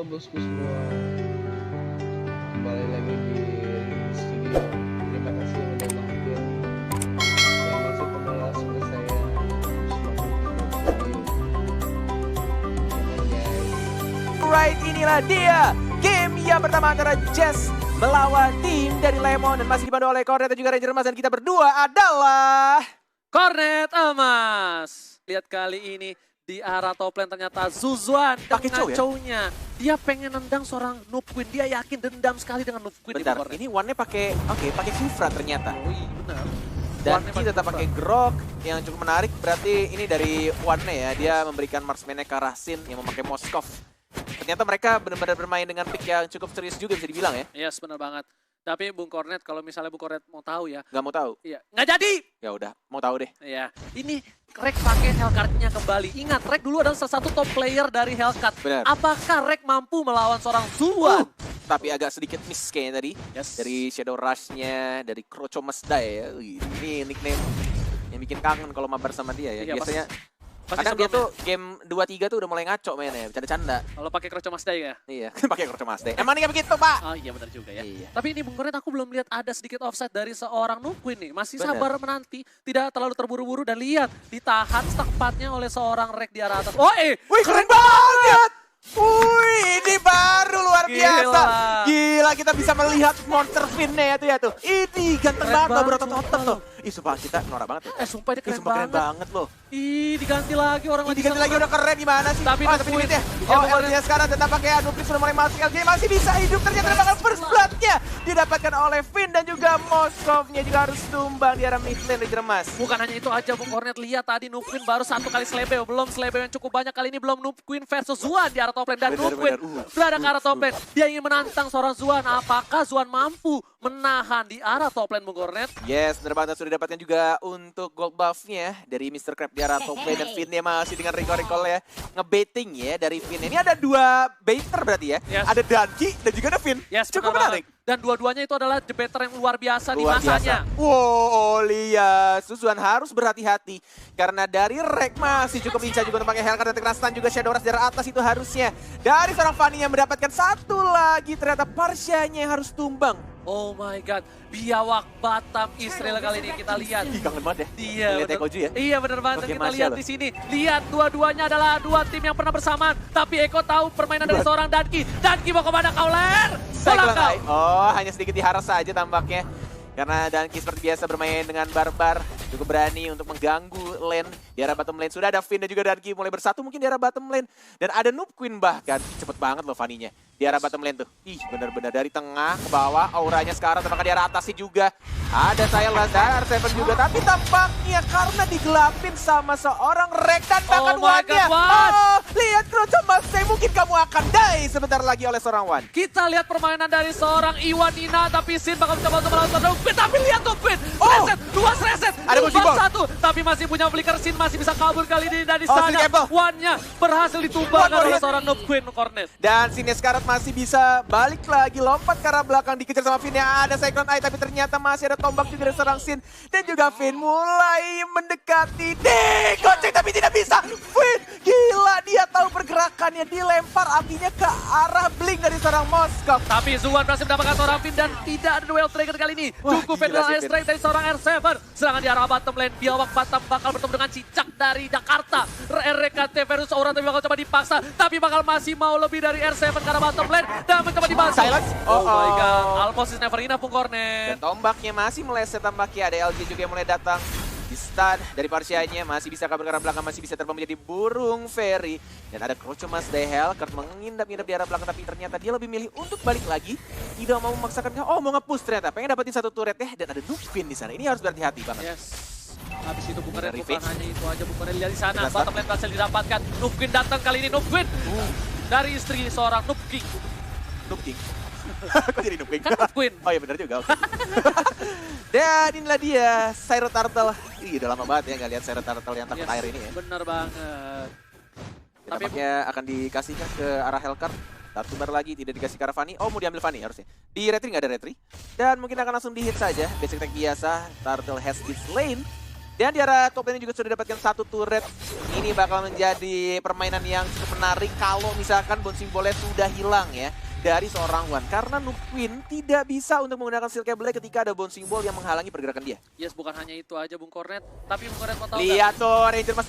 Halo bosku semua, kembali lagi di studio. Terima kasih yang udah mampir. Yang masih pemula seperti saya, semangat guys. Right, inilah dia game yang pertama antara Jazz melawan tim dari Lemon dan masih dipandu oleh Cornet dan juga Ranger Emas, dan kita berdua adalah Cornet Emas. Lihat kali ini di arah top lane ternyata Zuzwan Pakai dengan cow ya? cownya. Dia pengen nendang seorang Noob Queen. Dia yakin dendam sekali dengan Noob Queen. bentar. Ini one-nya pakai pakai Kifra ternyata. Oh iya benar. Dan One-nya kita tetap pakai Grok yang cukup menarik. Berarti ini dari one-nya ya. Dia memberikan marksman-nya ke arah Sin yang memakai Moskov. Ternyata mereka benar-benar bermain dengan pick yang cukup serius juga bisa dibilang ya. Yes, benar banget. Tapi Bung Cornet, kalau misalnya Bung Cornet mau tahu ya. Gak mau tahu? Iya, nggak jadi. Ya udah, mau tahu deh. Iya, ini Rek pakai Hellcard-nya kembali. Ingat, Rek dulu adalah salah satu top player dari Hellcard. Benar. Apakah Rek mampu melawan seorang Zuzwan? Tapi agak sedikit miss kayaknya tadi. Yes. Dari Shadow Rush-nya, dari Krocho Mesdai ya. Wih, ini nickname yang bikin kangen kalau mabar sama dia ya. Iya, Biasanya Pasti kadang dia sebelumnya. tuh game 2-3 tuh udah mulai ngaco mainnya, bercanda-canda. Kalau pakai Krocho Masdai ya? Iya, pakai Krocho Mesdai. Emang nih kayak begitu, Pak? Oh iya benar juga ya. Iya. Tapi ini Bung Cornet aku belum lihat ada sedikit offset dari seorang Noob Queen nih. Masih Benar. sabar menanti, tidak terlalu terburu-buru dan lihat ditahan tepatnya oleh seorang Rek di arah atas. Oh Wih, keren banget! Wih, ini baru luar Gila. biasa. Gila, kita bisa melihat monster fin-nya ya tuh. Ini ganteng Keren banget loh, banget, berotot-otot sumpah tuh. Ih, sumpah kita norak banget ya. sumpah dia Ih, keren sumpah keren banget. banget loh. Ih diganti lagi orang Ini lagi diganti lagi udah keren gimana sih? Tapi oh, Noob tapi Queen. limitnya. Ya, Oh, pokoknya. LG sekarang tetap pakai Anubis sudah mulai masuk. LG masih bisa hidup, ternyata bakal first blood-nya didapatkan oleh Finn dan juga Moskov-nya juga harus tumbang di arah mid lane Ranger Emas. Bukan hanya itu aja Bung Cornet, lihat tadi Noob Queen baru satu kali slebeo. Belum slebeo yang cukup banyak, kali ini belum Noob Queen versus Zuzwan di arah top lane. Dan Benar, Noob Queen benar. berada ke arah top lane. Dia ingin menantang seorang Zuzwan. Apakah Zuzwan mampu menahan di arah top lane Bung Cornet? Yes, benar banget, sudah didapatkan juga untuk gold buff-nya dari Mr. Crab di arah top lane, dan Finn-nya masih dengan recall-recall ya. Ngebaiting ya dari Finn. Ini ada dua baiter berarti ya. Yes. Ada Danki dan juga ada Finn. Yes, Cukup benar menarik. banget. Dan dua-duanya itu adalah jebeter yang luar biasa di Luar masanya. biasa. Wow, lihat. Zuzwan harus berhati-hati. Karena dari Rek masih cukup lincah juga untuk pakai Hellcard dan Tekran Stun juga Shadow Rush dari atas itu harusnya. Dari seorang Fanny yang mendapatkan satu lagi, ternyata Parsyanya yang harus tumbang. Oh my god, biawak Batam Israel kali ini kita lihat. Ih, kangen banget ya. Iya, Lihat bener. Ekoju ya. Iya bener banget, Oke, kita Masya lihat loh. di sini. Lihat dua-duanya adalah dua tim yang pernah bersamaan. Tapi Eko tahu permainan dari seorang Danki. Danki mau kemana kau ler? Bola Cyclone kau. Eye. Oh, hanya sedikit diharas saja tampaknya. Karena Danki seperti biasa bermain dengan barbar, cukup berani untuk mengganggu lane. Di arah bottom lane sudah ada Finn dan juga Danki mulai bersatu mungkin di arah bottom lane. Dan ada Noob Queen bahkan, cepet banget loh Fanny-nya. Di arah bottom lane tuh. Ih, benar-benar dari tengah ke bawah, auranya sekarang terpakai di arah atasnya juga. Ada Sylas dan R7 juga, tapi tampaknya karena digelapin sama seorang Rek dan bahkan Oh my Wan-nya. God, Wan. Oh, lihat Krocho Masdai, mungkin kamu akan die sebentar lagi oleh seorang Wan. Kita lihat permainan dari seorang Iwan Nina, tapi Sin bakal mencoba untuk melawan seorang Queen. Tapi lihat tuh Queen, Oh. reset, dua reset, Ada empat Moshibon. satu. Tapi masih punya flicker, Sin masih bisa kabur kali ini dari Oh, sana. Sin Campbell. Wan-nya berhasil ditumbangkan One more oleh hit. seorang Noob Queen Cornet. Dan Sines Karat masih bisa balik lagi, lompat ke arah belakang, dikejar sama Finn yang ada Cyclone Eye, tapi ternyata masih ada tombak juga dari seorang Sin. Dan juga Finn mulai mendekati, digoceng tapi tidak bisa. Finn, gila, dia tahu pergerakannya, dilempar apinya ke arah Blink dari seorang Moskov. Tapi Zuzwan berhasil mendapatkan seorang Finn dan tidak ada duel trigger kali ini. Wah, Cukup gila Federal sih, Ice Strike dari seorang R7. Serangan di arah bottom lane. Biawak Batam bakal bertemu dengan Cicak dari Jakarta. RRKT versus Aura tapi bakal coba dipaksa. Tapi bakal masih mau lebih dari R7 ke arah bottom lane. Dan mencoba dibantu. Silence. Oh my god. Almost is never enough Bung Dan Cornet. tombaknya masih meleset tampaknya, ada LG juga yang mulai datang. Di stun dari Parsyanya, masih bisa kabur ke arah belakang, masih bisa terbang menjadi burung fairy. Dan ada Krocho Masdai Hellcard mengindap-indap di arah belakang, tapi ternyata dia lebih milih untuk balik lagi. Tidak mau memaksakan, oh mau nge-push ternyata, pengen dapetin satu turret ya. Dan ada Noob Queen di sana, ini harus berhati-hati banget. Yes. Habis itu Bung Cornet Dari bukan Fitz. hanya itu aja Bung Cornet lihat di sana. Jelas, Bottom lane berhasil didapatkan. Noob Queen datang kali ini. Noob Queen. Dari istri seorang Noob King. Noob King. Kok jadi Noob King? Kan Noob Queen. Oh iya benar juga, oke. Dan inilah dia, Syro Turtle. Ih, udah lama banget ya nggak lihat Syro Turtle yang takut Yes, air ini ya. bener banget. Tapi Tampaknya akan dikasihkan ke arah Hellcard. Satu bar lagi, tidak dikasih ke arah Fanny. Oh, mau diambil Fanny harusnya. Di retri nggak ada retri. Dan mungkin akan langsung di-hit saja. Basic attack biasa, Turtle has its lane. Dan di arah top lane juga sudah dapatkan satu turret. Ini bakal menjadi permainan yang cukup menarik kalau misalkan bouncing ball-nya sudah hilang ya dari seorang Wan. Karena Noob Queen tidak bisa untuk menggunakan Steel Cable ketika ada bouncing ball yang menghalangi pergerakan dia. Yes, bukan hanya itu aja Bung Kornet, tapi Bung Kornet mau tahu Lihat tuh Ranger Mas,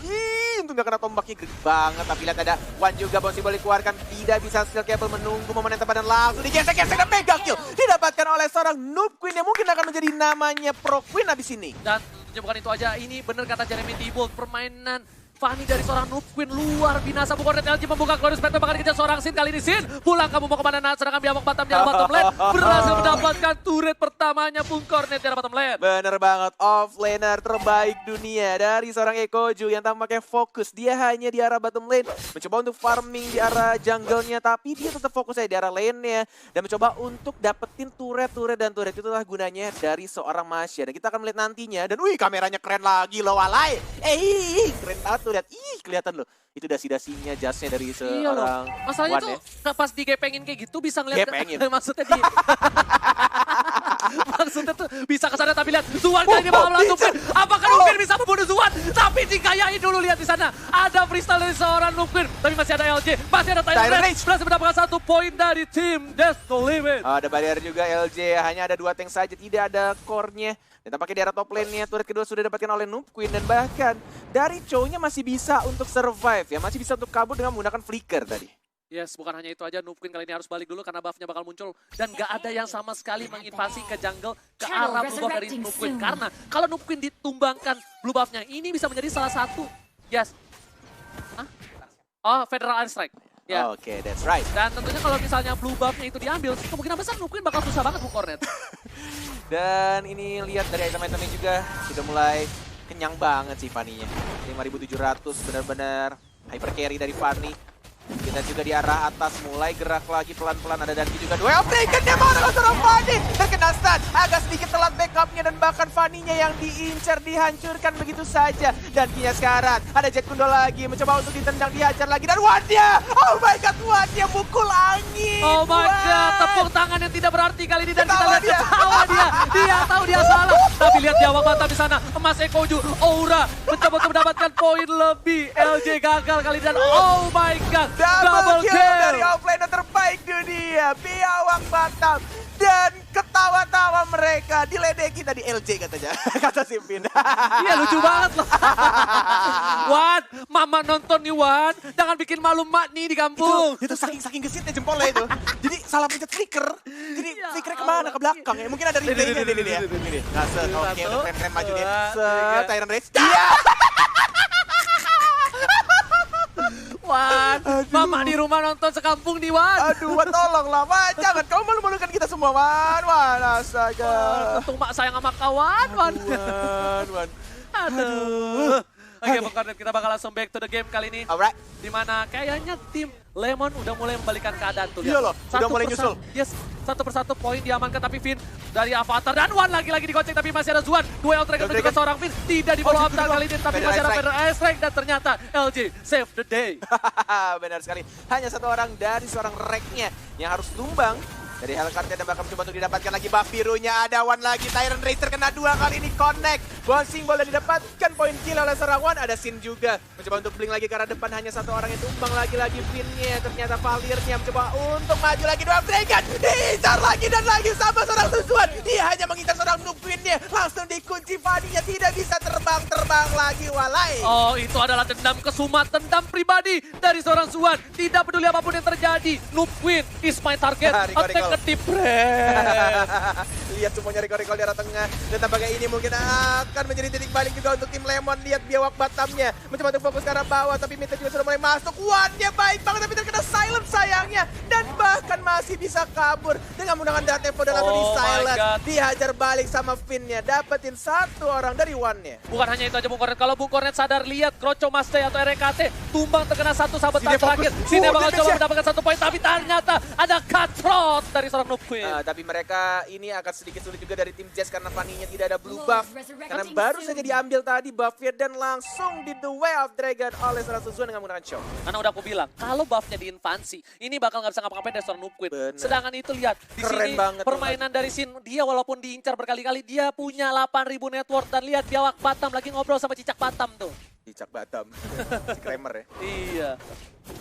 untung gak kena tombaknya gede banget. Tapi lihat ada Wan juga bouncing ball dikeluarkan. Tidak bisa Steel Cable menunggu momen yang tepat dan langsung digesek-gesek dan mega kill. Didapatkan oleh seorang Noob Queen yang mungkin akan menjadi namanya Pro Queen abis ini. Dan tentunya bukan itu aja, ini bener kata Jeremy Dibold, permainan Fanny dari seorang Noob Queen luar binasa. Bung Kornet LG membuka Glorious Battle, bakal dikejar seorang Sin. Kali ini Sin pulang, kamu mau kemana? Nah, sedangkan Biawak Batam di arah bottom lane berhasil mendapatkan turret pertamanya Bung Kornet di arah bottom lane. Bener banget, offlaner terbaik dunia dari seorang Ekoju yang tampaknya fokus. Dia hanya di arah bottom lane, mencoba untuk farming di arah jungle-nya, tapi dia tetap fokus aja di arah lane-nya dan mencoba untuk dapetin turret. Dan turret itulah gunanya dari seorang Masya. Dan kita akan melihat nantinya, dan wih kameranya keren lagi loh walai. Keren banget tuh, lihat. Kelihatan loh. Itu dasi-dasinya, jasnya dari Iya loh. seorang Masalahnya Wan tuh ya. pas digepengin kayak gitu bisa ngeliat Gepengin. maksudnya di maksudnya tuh bisa kesana, tapi lihat Zuan kali ini bakal langsung pin. Apakah Nukir bisa membunuh Zuan? Tapi dikayain dulu, lihat di sana ada freestyle dari seorang Nukir, tapi masih ada LJ, masih ada Tyrant Rage, berhasil mendapatkan 1 poin dari tim Death to Limit. Ada barrier juga LJ, hanya ada 2 tank saja, tidak ada core-nya. Dan tampaknya di arah top lane-nya, turret kedua sudah didapatkan oleh Noob Queen. Dan bahkan dari Chow-nya masih bisa untuk survive ya, masih bisa untuk kabur dengan menggunakan flicker tadi. Yes, bukan hanya itu aja, Noob Queen kali ini harus balik dulu karena buff-nya bakal muncul. Dan gak ada yang sama sekali menginvasi ke jungle ke arah blue buff dari Noob Queen. Karena kalau Noob Queen ditumbangkan blue buff-nya, ini bisa menjadi salah satu. Yes. Hah? Oh, Federal Unstrike. Ya. Oke, that's right. Dan tentunya kalau misalnya blue buff-nya itu diambil, kemungkinan besar Noob Queen bakal susah banget Bung Kornet. Dan ini lihat dari item-itemnya juga sudah mulai kenyang banget sih Fanny-nya. 5.700 benar-benar hyper carry dari Fanny. Kita juga di arah atas mulai gerak lagi pelan-pelan, ada Danki juga. Duel breaker-nya mau dengan seorang Fanny. Terkena stun, agak sedikit telat backup-nya dan bahkan Fanny-nya yang diincar, dihancurkan begitu saja. Dankinya sekarang, ada Jet Kundo lagi mencoba untuk ditendang, dihajar lagi. Dan Wan-nya, oh my god, Wan-nya mukul angin. Oh my god, tepuk tangan yang tidak berarti kali ini. Dan kita lihat ketawa dia tahu dia salah. Tapi lihat dia Batam di sana, Emas Ekoju, Aura mencoba untuk mendapatkan poin lebih. LJ gagal kali ini dan oh my god. Double kill dari offlaner terbaik dunia, Biawak Batam. Dan ketawa-tawa mereka, diledeki tadi LJ katanya, kata Simpin. Iya lucu banget loh. Wan, mama nonton nih Wan, jangan bikin malu mak nih di kampung. Itu saking gesitnya jempolnya itu. Jadi salah pencet flicker. Jadi flickernya kemana? Ke belakang ya. Mungkin ada replaynya nih dia. Nah, oke, udah keren-keren maju dia. Tyrant Rage. Iya. Wan, mama di rumah nonton sekampung nih Wan. Aduh, Wan tolonglah Wan. Jangan kamu malu-malukan kita semua Wan. Wan, astaga. Untung mak sayang sama kawan Wan. Wan. Aduh. Oke, Bung Kornet, kita bakal langsung back to the game kali ini. Alright. Dimana kayaknya tim Lemon udah mulai membalikan keadaan tuh. Iya loh, udah mulai nyusul. Yes, 1 persatu poin diamankan, tapi Finn dari Avatar dan Wan lagi-lagi digocek, tapi masih ada Zuan. Duel track juga seorang Finn tidak di follow up kali ini, tapi masih ada Federal Strike dan ternyata LG save the day. Benar sekali, hanya 1 orang dari seorang Rek-nya yang harus tumbang. Dari Hellcard dan bakal mencoba untuk didapatkan lagi buff birunya. Ada Wan lagi, Tyrant Rage terkena 2 kali ini connect. Bouncing ball dan didapatkan poin kill oleh seorang Wan. Ada Sin juga, mencoba untuk blink lagi ke arah depan. Hanya 1 orang yang tumbang lagi-lagi Finn-nya. Ternyata Valirnya mencoba untuk maju lagi. 2 breakan, diincar lagi dan lagi sama seorang Suzuan. Dia hanya mengincar seorang Noob Queen-nya. Langsung dikunci Fanny-nya, tidak bisa terbang lagi walai. Oh, itu adalah dendam kesumat, dendam pribadi dari seorang Zuan. Tidak peduli apapun yang terjadi, Noob Queen is my target. Attack ke Lihat semuanya recall di arah tengah. Dan tampaknya ini mungkin akan menjadi titik balik juga untuk tim Lemon. Lihat Biawak Batamnya mencoba untuk fokus ke arah bawah, tapi Mita juga sudah mulai masuk. Wan-nya baik banget tapi terkena silent sayangnya. Dan bahkan masih bisa kabur dengan menggunakan Dark Evo dan langsung di silent. Dihajar balik sama Finn-nya. Dapetin 1 orang dari Wan-nya. Bukan hanya itu aja Bung Kornet, kalau Bung Kornet sadar lihat Kroco Maste atau RKT tumbang terkena 1 sabetan terakhir. Sini bakal coba mendapatkan 1 poin, tapi ternyata ada Cutthroat dari seorang Noob Queen. Tapi mereka ini akan sedikit sulit juga dari tim Jazz karena Fanny-nya tidak ada blue buff. Karena baru saja diambil tadi buff-nya dan langsung di The Way of Dragon oleh seorang Suzuan dengan menggunakan shock. Karena udah aku bilang, kalau buff-nya di infansi, ini bakal nggak bisa ngapa-ngapain dari seorang Noob Queen. Bener. Sedangkan itu lihat, di Keren sini banget, permainan dari Sin, dia walaupun diincar berkali-kali, dia punya 8.000 network. Dan lihat Biawak Batam lagi ngobrol sama Cicak Batam tuh. Cicak Batam, si Kramer ya. Iya.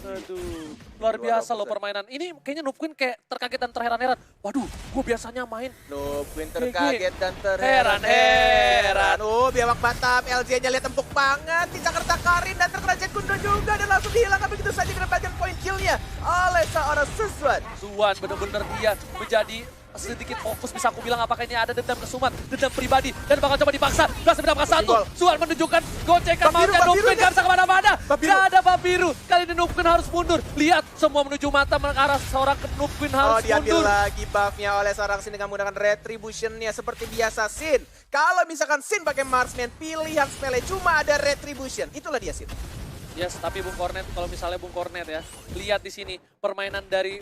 Aduh, luar biasa loh permainan. Ini kayaknya Noob Queen kayak terkaget dan terheran-heran. Waduh, gue biasanya main. Noob Queen terkaget dan terheran-heran. Biawak Batam, LJ-nya lihat empuk banget. Cicak Karin dan terkena Jet Kundo juga. Dan langsung dihilangkan begitu saja mendapatkan poin kill-nya oleh seorang Suzuan. Zuan bener-bener dia menjadi sedikit fokus, bisa aku bilang apakah ini ada dendam kesumat, dendam pribadi, dan bakal coba dipaksa. Berhasil mendapatkan satu. Zuan menunjukkan gocekan maunya Noob Queen gak bisa kemana-mana. Gak ada Babiru. Kali ini Noob Queen harus mundur. Lihat semua menuju mata ke arah seorang Noob Queen harus diambil mundur. lagi buff-nya oleh seorang Sin dengan menggunakan Retribution-nya seperti biasa Sin. Kalau misalkan Sin pakai Marksman, pilihan spellnya cuma ada Retribution. Itulah dia Sin. Yes, tapi Bung Cornet, kalau misalnya Bung Cornet ya, lihat di sini permainan dari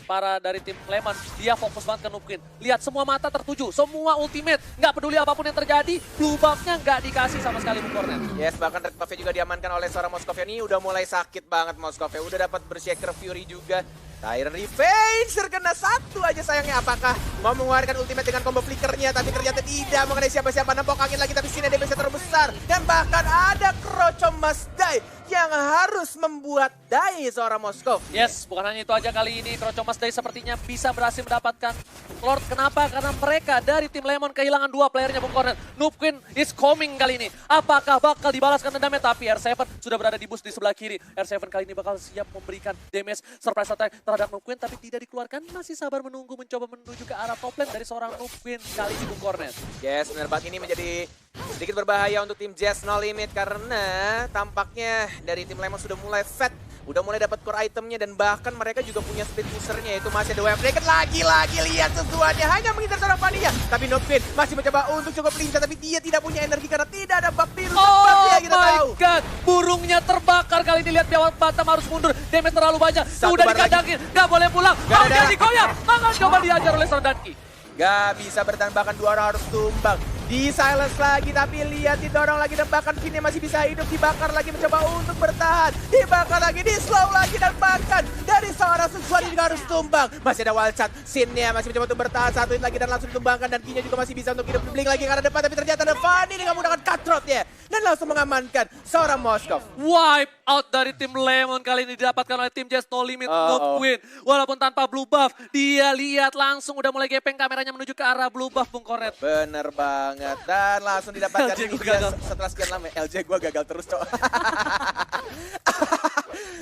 tim Lemon, dia fokus banget ke Noob Queen. Lihat semua mata tertuju, semua ultimate, nggak peduli apapun yang terjadi, blue buff-nya nggak dikasih sama sekali Bung Cornet. Yes, bahkan red buff-nya juga diamankan oleh seorang Moskov. Ini udah mulai sakit banget Moskov. Udah dapat Berserker Fury juga. Tyrant Revenge terkena satu aja sayangnya. Apakah mau mengeluarkan ultimate dengan combo flickernya? Tapi ternyata tidak mengenai siapa-siapa. Nempok angin lagi tapi sini DPS terbesar. Dan bahkan ada Kroco Masdai yang harus membuat dai seorang Moskov. Yes, bukan hanya itu aja kali ini. Kroco Masdai sepertinya bisa berhasil mendapatkan Lord. Kenapa? Karena mereka dari tim Lemon kehilangan 2 playernya Bung Cornet. Noob Queen is coming kali ini. Apakah bakal dibalaskan dendamnya? Tapi R7 sudah berada di boost di sebelah kiri. R7 kali ini bakal siap memberikan damage surprise attack terhadap Noob Queen, tapi tidak dikeluarkan. Masih sabar menunggu, mencoba menuju ke arah top lane dari seorang Noob Queen kali ini Bung Cornet. Yes, benar banget, ini menjadi sedikit berbahaya untuk tim Jazz No Limit karena tampaknya dari tim Lemon sudah mulai fat, udah mulai dapat core itemnya dan bahkan mereka juga punya speed pushernya, yaitu masih ada Wave Dragon. Lagi-lagi lihat sesuatunya hanya mengincar seorang Fanny-nya, tapi Noob Queen masih mencoba untuk cukup lincah, tapi dia tidak punya energi karena tidak ada bug biru. Oh kita tahu. my god, burungnya terbakar kali ini. Lihat Biawak Batam harus mundur, damage terlalu banyak. Sudah dikandangin, gak boleh pulang. Mau jadi goyang, akan coba diajar oleh seorang Danki. Gak bisa bertahan, bahkan 2 orang harus tumbang. Di silence lagi, tapi lihat didorong lagi dan bahkan Finn masih bisa hidup. Dibakar lagi, mencoba untuk bertahan. Dibakar lagi, di slow lagi dan bahkan dari seorang Suzuan juga harus tumbang. Masih ada wild shot, Sin-nya masih mencoba untuk bertahan. Satu hit lagi dan langsung ditumbangkan dan Kinya juga masih bisa untuk hidup. Blink lagi ke arah depan, tapi ternyata ada Fanny dengan menggunakan cutthroat-nya dan langsung mengamankan seorang Moskov. Wipe out dari tim Lemon kali ini didapatkan oleh tim Jazz No Limit Noob Queen. Walaupun tanpa blue buff, dia lihat langsung udah mulai gepeng kameranya menuju ke arah blue buff Bung Cornet. Bener banget. Dan langsung didapatkan LJ ini gua gagal. setelah sekian lama. LJ gue gagal terus, Cok.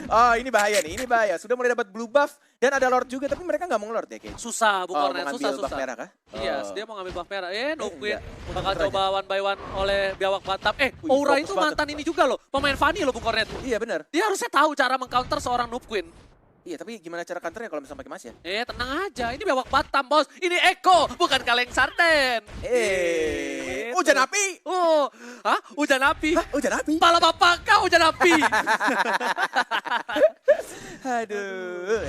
Oh, ini bahaya nih, ini bahaya. Sudah mulai dapat blue buff dan ada Lord juga, tapi mereka nggak mau Lord ya kayaknya. Susah Bung Cornet, mau ngambil buff susah. merah kah? Iya, dia mau ngambil buff merah. Noob Queen enggak. bakal Bener coba one by one oleh Biawak Batam. Wih, Aura fokus itu banget. mantan ini juga loh, pemain Fanny loh Bung Cornet. Iya benar. Dia harusnya tahu cara mengcounter seorang Noob Queen. Iya, tapi gimana cara counternya kalau misalnya pakai Mas ya? Tenang aja, ini Biawak Batam bos. Ini Eko, bukan kaleng sarden. Hujan api. Oh, hah? Hujan api? Hah, hujan api? Pala bapak kau hujan api. Aduh,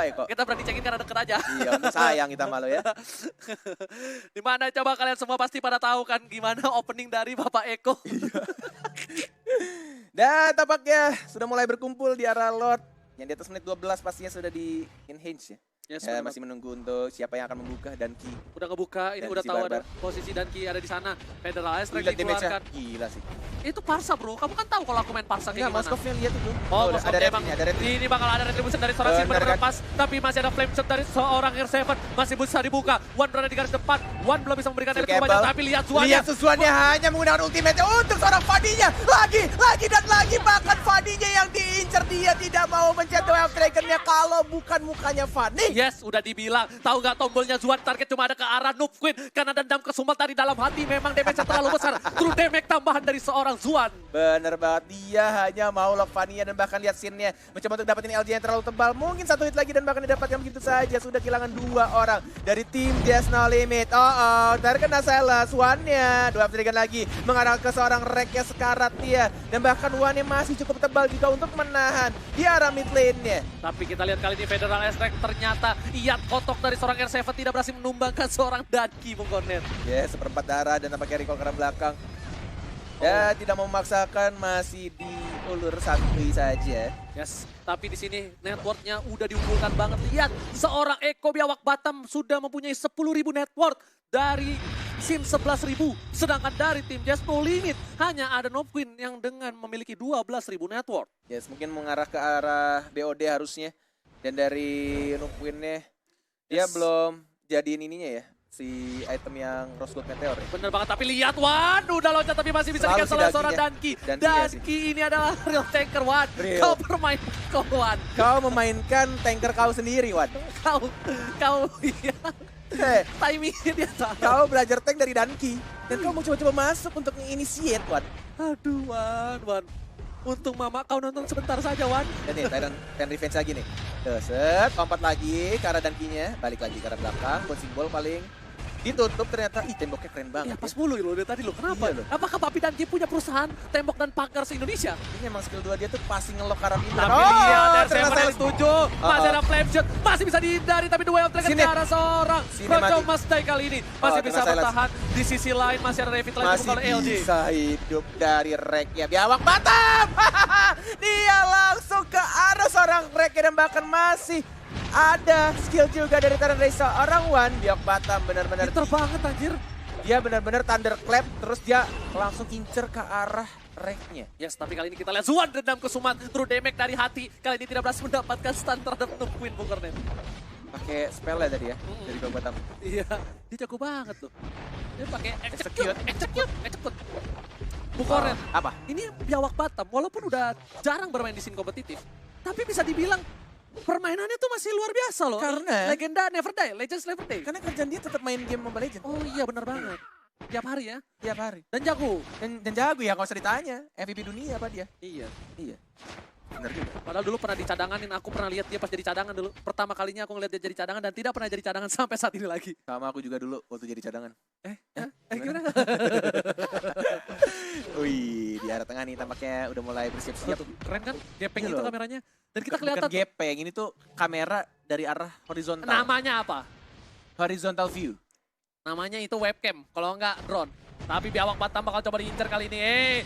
Eko. Kita berani cekin karena deket aja. Iya, untuk sayang kita malu ya. Dimana coba kalian semua pasti pada tahu kan gimana opening dari Bapak Eko. Dan tampaknya sudah mulai berkumpul di arah Lord. Yang di atas menit 12 pastinya sudah di enhance ya. Yes, Masih menunggu untuk siapa yang akan membuka Danki. udah ngebuka, ini Dan udah si tahu Barbar. ada posisi Danki ada di sana. Federal Strike Gila damage-nya. dikeluarkan. Gila sih. Itu Parsa bro, kamu kan tahu kalau aku main Parsa kayak Enggak, gimana. Moskovnya lihat itu. Oh, udah Moskov ada emang. retribution, ada retribution. Ini bakal ada retribution dari seorang Sin Bener, benar kan? pas. Tapi masih ada flame shot dari seorang R7. Masih bisa dibuka. One berada di garis depan. One belum bisa memberikan Full energi banyak. cable. Tapi lihat Zuannya. Lihat Suzuannya hanya menggunakan ultimate untuk seorang Fanny-nya. Lagi dan lagi. Bahkan Fanny-nya yang diincar. Dia tidak mau mencet Wave Dragon-nya kalau bukan mukanya Fanny. Yes, udah dibilang. Tahu nggak tombolnya Zuan target cuma ada ke arah Noob Queen. Karena dendam kesumat tadi dalam hati memang damage-nya terlalu besar. True damage tambahan dari seorang seorang Zuan. Bener banget, dia hanya mau lock Vania dan bahkan lihat scene-nya. Mencoba untuk dapetin LJ yang terlalu tebal. Mungkin 1 hit lagi dan bahkan didapatkan begitu saja. Sudah kehilangan 2 orang dari tim Just No Limit. Terkena Silas. One-nya 2 Dragon lagi mengarah ke seorang Rek-nya sekarat dia. Dan bahkan One-nya masih cukup tebal juga untuk menahan di arah mid lane-nya. Tapi kita lihat kali ini Federal Aspect ternyata iat kotok dari seorang R7 tidak berhasil menumbangkan seorang Danki, Bung Cornet. Seperempat darah dan tampaknya recall ke arah belakang. Ya, tidak memaksakan, masih diulur santuy saja. Yes, tapi di sini networknya udah diunggulkan banget. Lihat, seorang Eko Biawak Batam sudah mempunyai 10.000 network dari Sin 11.000. Sedangkan dari tim Just No Limit hanya ada Nopquin yang dengan memiliki 12.000 network. Yes, mungkin mengarah ke arah BOD harusnya. Dan dari Nopquin-nya, dia belum jadiin ininya ya. Si item yang Rose Gold Meteor ya. Bener banget, tapi lihat Wan, udah loncat tapi masih bisa Selalu di-cancel si oleh seorang Danki-nya. Danki. Danki Danki ini adalah real tanker Wan. Real. Kau bermain kau Wan. Kau memainkan tanker kau sendiri, Wan. Kau iya. Timingnya dia salah. Kau belajar tank dari Danki. Dan kau mau coba-coba masuk untuk initiate, Wan. Aduh Wan. Untung mama kau nonton sebentar saja Wan. Dan nih, Titan Revenge lagi nih. Set, lompat lagi ke arah Dankinya. Balik lagi ke arah belakang, buat simbol paling. Ditutup ternyata, temboknya keren banget. Ya pas mulu loh dari tadi loh, kenapa? Iya loh. Apakah Papi Danki punya perusahaan tembok dan pagar se-Indonesia? Ini emang skill 2 dia tuh passing ngelok ke arah pintu. Tapi lihat dari ternyata Seven Silas. setuju. Masih ada flame shot, masih bisa dihindari tapi Duel Dragon Sini. ke arah seorang. Sini Rojo mati. Mustang kali ini masih Oh, bisa kena Silas. bertahan. Di sisi lain masih ada Revit lagi Masih oleh LG. bisa hidup dari Rek-nya. Biawak Batam! Dia langsung ke arah seorang Rek-nya dan bahkan masih ada skill juga dari Taran dari seorang Wan. Biawak Batam benar-benar Pinter banget anjir. dia benar-benar thunderclap terus dia langsung incer ke arah Rek-nya. Yes, tapi kali ini kita lihat Zuan dendam ke Sumat. True damage dari hati. Kali ini tidak berhasil mendapatkan stun terhadap Nopquin, Bung Cornet. Pakai spell ya tadi ya dari Biawak Batam. Iya, dia jago banget loh. Dia pakai execute. Bung Cornet, Apa? ini Biawak Batam walaupun udah jarang bermain di scene kompetitif, tapi bisa dibilang permainannya tuh masih luar biasa loh. Karena- Legenda Never Die, Legends Never Die. Karena kerjaan dia tetap main game Mobile Legends. Oh iya benar banget. Tiap hari ya. Tiap hari. Dan jago. Dan jago ya, nggak usah ditanya. MVP dunia apa dia? Iya. Iya. Benar juga. Padahal dulu pernah dicadanganin, aku pernah lihat dia pas jadi cadangan dulu. Pertama kalinya aku ngeliat dia jadi cadangan dan tidak pernah jadi cadangan sampai saat ini lagi. Sama aku juga dulu waktu jadi cadangan. Gimana? Wih, di arah tengah nih tampaknya udah mulai bersiap-siap. Tuh, keren kan? Gepeng Iya itu loh. kameranya. Dan kita Bukan kelihatan tuh, gepeng, ini tuh kamera dari arah horizontal. namanya apa? Horizontal view. Namanya itu webcam, kalau enggak drone. Tapi Biawak Batam bakal coba diincar kali ini.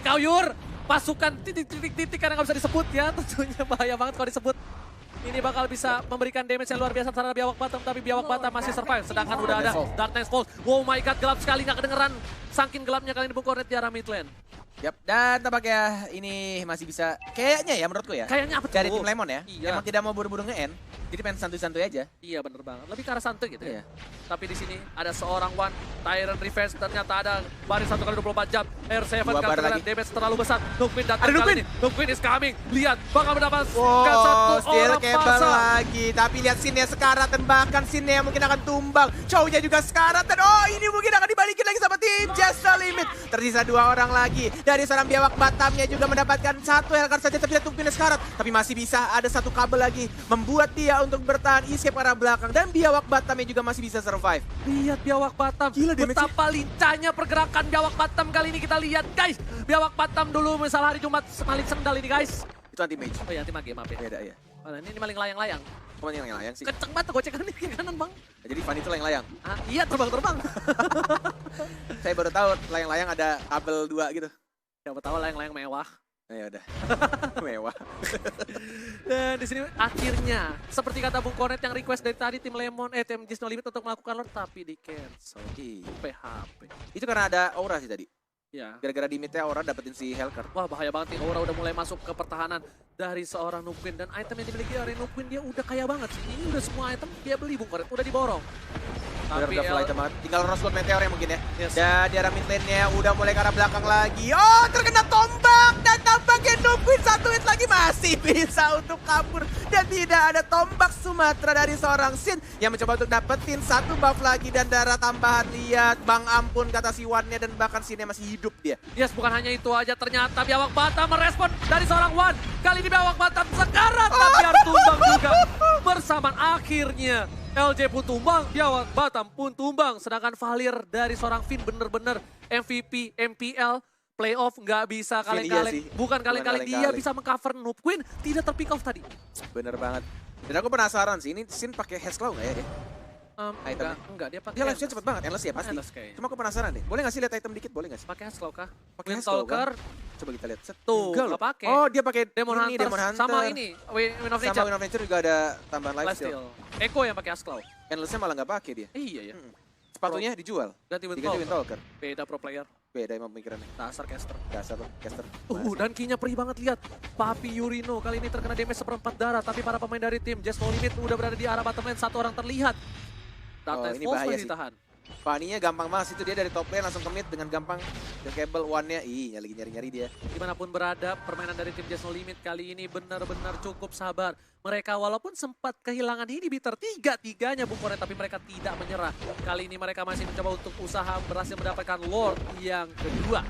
Kau Yur, pasukan titik-titik karena nggak bisa disebut ya. Tentunya bahaya banget kalau disebut. Ini bakal bisa memberikan damage yang luar biasa terhadap Biawak Batam. Tapi Biawak Batam masih survive. Sedangkan udah ada Darkness Falls. Oh my god, gelap sekali nggak kedengeran. Saking gelapnya kali ini Bung Cornet di arah mid lane. Yap, dan tampaknya ini masih bisa, kayaknya ya menurutku ya. Kayaknya apa tuh? Dari tim Lemon ya. Iya. Emang tidak mau buru-buru nge-end. Jadi pengen santuy-santuy aja. Iya bener banget. Lebih ke arah santuy gitu ya. Iya. Tapi di sini ada seorang One Tyrant Revenge, ternyata ada baris 1 kali 24 jam. R7 Dua bar kali lagi. damage terlalu besar. Nopquin datang Ada kali Nopquin. ini. Nopquin is coming. Lihat, bakal mendapatkan Wow, satu steal orang cable pasang. lagi. Tapi lihat scene-nya sekarat dan bahkan scene-nya mungkin akan tumbang. Chow-nya juga sekarat dan ini mungkin akan dibalikin lagi sama tim Just No Limit. Tersisa 2 orang lagi. Dari seorang Biawak Batamnya juga mendapatkan 1 Hellcard saja tapi lihat Nopquin sekarat. Tapi masih bisa ada 1 kabel lagi. Membuat dia untuk bertahan escape ke arah belakang. Dan Biawak Batamnya juga masih bisa survive. Lihat Biawak Batam. Gila damage-nya. Betapa lincahnya pergerakan Biawak Batam kali ini kita lihat guys. Biawak Batam dulu misal hari Jumat maling sendal ini guys. Itu anti mage. Oh iya, anti mage, maaf ya. Beda ya. Mana ini maling layang-layang. Cuma yang layang sih. Kenceng banget gocekannya ke kanan bang. Jadi Fanny itu layang-layang. Ah, iya terbang-terbang. Saya baru tahu layang-layang ada kabel 2 gitu. Siapa tahu layang-layang mewah. Ya udah. Mewah. Dan di sini akhirnya seperti kata Bung Cornet yang request dari tadi tim Lemon, tim Just No Limit untuk melakukan lord tapi di cancel. PHP. Itu karena ada aura sih tadi. Ya. Gara-gara di mid-nya aura dapetin si Hellcard. Wah bahaya banget nih, Aura udah mulai masuk ke pertahanan dari seorang Nopquin. Dan item yang dimiliki oleh Nopquin dia udah kaya banget sih. Ini udah semua item dia beli Bung Cornet, udah diborong. Udah Tapi full item banget. Tinggal Rose Gold Meteor ya mungkin ya. Yes. Dan di arah mid lane-nya udah mulai ke arah belakang lagi. Terkena tombak dan tambah pakai Noob Queen, satu hit lagi masih bisa untuk kabur. Dan tidak ada tombak Sumatera dari seorang Sin yang mencoba untuk dapetin satu buff lagi dan darah tambahan. Lihat, bang ampun kata si Wan-nya dan bahkan Sin-nya masih hidup dia. Yes, bukan hanya itu aja, ternyata Biawak Batam merespon dari seorang Wan. Kali ini Biawak Batam sekarat tapi harus tumbang juga. Bersamaan akhirnya LJ pun tumbang, Biawak Batam pun tumbang. Sedangkan Valir dari seorang Finn bener-bener MVP, MPL, playoff nggak bisa kaleng-kaleng. Iya sih. Bukan kaleng-kaleng, dia kaleng-kaleng. bisa mengcover Noob Queen, tidak terpick off tadi. Bener banget. Dan aku penasaran sih, ini Sin pakai Hexclaw nggak ya dia? Enggak, dia pakai Dia live-nya cepet banget, endless ya pasti. Endless kayaknya. Cuma aku penasaran deh, boleh nggak sih lihat item dikit, boleh nggak sih? Pakai Hexclaw kah? Pakai Hexclaw Windtalker, Coba kita lihat. Set. tuh, Enggak loh. nggak pakai. Oh, dia pakai Demon ini, Hunter, Demon Hunter. sama ini, Wind of Sama Nature. Wind of Nature juga ada tambahan lifesteal. Lifesteal. Eko yang pakai Hexclaw. Endless-nya malah nggak pakai dia. Iya ya. Sepatunya dijual. Ganti Diganti Windtalker. Windtalker. Beda pro player. Beda emang pemikirannya. Dasar caster. Dasar loh, caster. Dan key-nya perih banget, lihat. Papi Yurino kali ini terkena damage seperempat darah. Tapi para pemain dari tim Just No Limit udah berada di arah bottom lane. Satu orang terlihat. Data ini False bahaya masih sih. ditahan. Fanny-nya gampang banget situ, dia dari top lane langsung commit dengan gampang. The cable one-nya, lagi nyari-nyari dia. Dimanapun berada, permainan dari tim Just No Limit kali ini benar-benar cukup sabar. Mereka walaupun sempat kehilangan inhibitor tiga-tiganya Bung Koret, tapi mereka tidak menyerah. Kali ini mereka masih mencoba untuk usaha berhasil mendapatkan Lord yang kedua.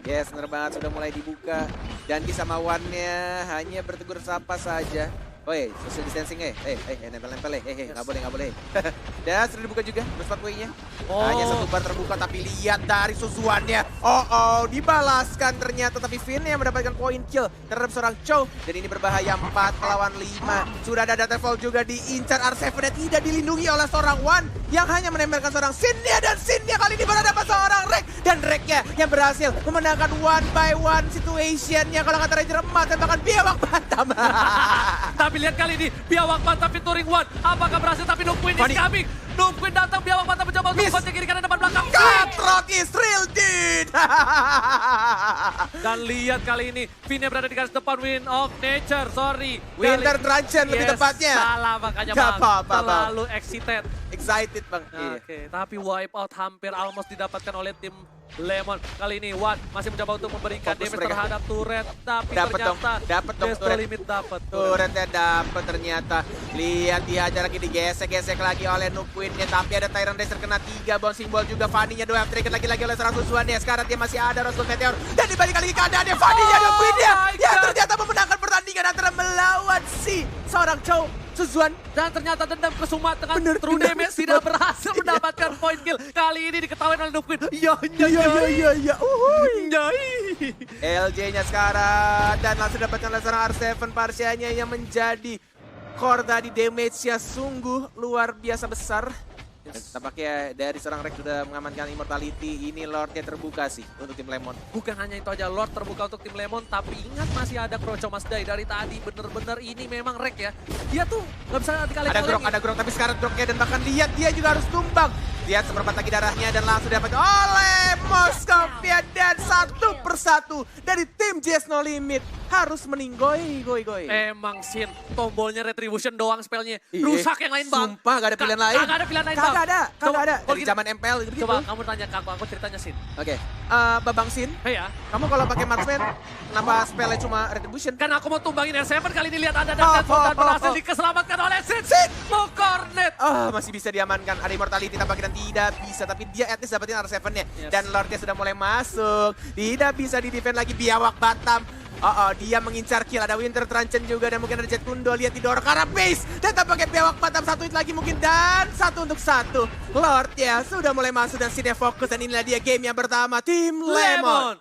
Yes, bener banget, sudah mulai dibuka. Dan Ki sama Wan-nya hanya bertegur sapa saja. Woi, social distancing nempel-nempel nggak boleh. Dan sudah dibuka juga berspot way-nya. Hanya satu bar terbuka, tapi lihat dari susuannya. Oh, dibalaskan ternyata, tapi Finn yang mendapatkan poin kill terhadap seorang Chow. Dan ini berbahaya 4 lawan 5. Sudah ada data fall juga diincar R7 dan tidak dilindungi oleh seorang Wan yang hanya menempelkan seorang Sin-nya, dan Sin-nya kali ini baru dapat seorang Rek. Dan Rek-nya yang berhasil memenangkan 1-by-1 situation-nya. Kalau kata Ranger emas, tembakan Biawak Batam. Tapi lihat kali ini, Biawak Batam featuring Wan. Apakah berhasil? Tapi Noob Queen is coming. Noob Queen datang, Biawak Batam mencoba untuk membaca kiri kanan depan belakang. Katrok is real dead. Dan lihat kali ini, Finn-nya berada di garis depan Wind of Nature, sorry. Winter Truncheon lebih tepatnya. Salah makanya Gak Bang, apa-apa, Bang. terlalu excited. Excited bang. Oke, tapi wipe out hampir almost didapatkan oleh tim Lemon. Kali ini Wan masih mencoba untuk memberikan Fokus damage mereka. terhadap turret, tapi Dapet dong, ternyata dapet dong Just No turret. Limit dapat. Turretnya dapet ternyata. Lihat dihajar lagi, digesek-gesek lagi oleh Noob Queen-nya. Tapi ada Tyrant Racer kena 3, bouncing ball juga. Fanny-nya 2, trigger lagi-lagi oleh seorang susuannya. Sekarang dia masih ada Roscoe Meteor. Dan dibalikan lagi keadaannya, Fanny-nya Noob Queen-nya yang ternyata memenangkan pertandingan antara melawan si seorang Chow. Suzuan. Dan ternyata dendam ke Sumat dengan Bener, true bener. damage tidak berhasil mendapatkan point kill. Kali ini diketahui oleh Noob Queen. Iya. LJ-nya sekarang dan langsung dapatkan seorang R7 Parsianya yang menjadi core tadi, damage-nya sungguh luar biasa besar. Dan tampaknya dari seorang Rex sudah mengamankan immortality. Ini Lord-nya terbuka sih untuk tim Lemon. Bukan hanya itu aja, Lord terbuka untuk tim Lemon, tapi ingat masih ada Kroco Masdai dari tadi. Bener-bener ini memang Rek ya. Dia tuh nggak bisa dikali-kali. Ada grok, tapi sekarang groknya dan bahkan lihat dia juga harus tumbang. Lihat seperempat lagi darahnya dan langsung dapat oleh Moskovia, dan satu persatu dari tim Just No Limit harus meninggoy. Emang Sin, tombolnya Retribution doang spellnya. Rusak yang lain Bang. Sumpah gak ada pilihan lain. Kagak ada pilihan lain Bang. Kagak ada. Kalau Dari gitu- zaman MPL gitu. Coba kamu tanya ke aku ceritanya Sin. Oke, Babang Sin, Hei ya, kamu kalau pakai marksman, kenapa spellnya cuma retribution? kan aku mau tumbangin R7 kali ini, lihat ada dan berhasil diselamatkan oleh Sin. Mau cornet. Masih bisa diamankan. Ada immortality tampaknya dan tidak bisa, tapi dia at least dapetin R7-nya. Yes. Dan Lordnya sudah mulai masuk. Tidak bisa di-defend lagi Biawak Batam. Dia mengincar kill. Ada Winter Truncheon juga dan mungkin ada Jet Kundo. Lihat didorong ke arah base. Dan tampaknya Biawak Batam satu hit lagi mungkin, dan 1 untuk 1. Lord ya sudah mulai masuk dan Sidnya fokus, dan inilah dia game yang pertama tim Lemon.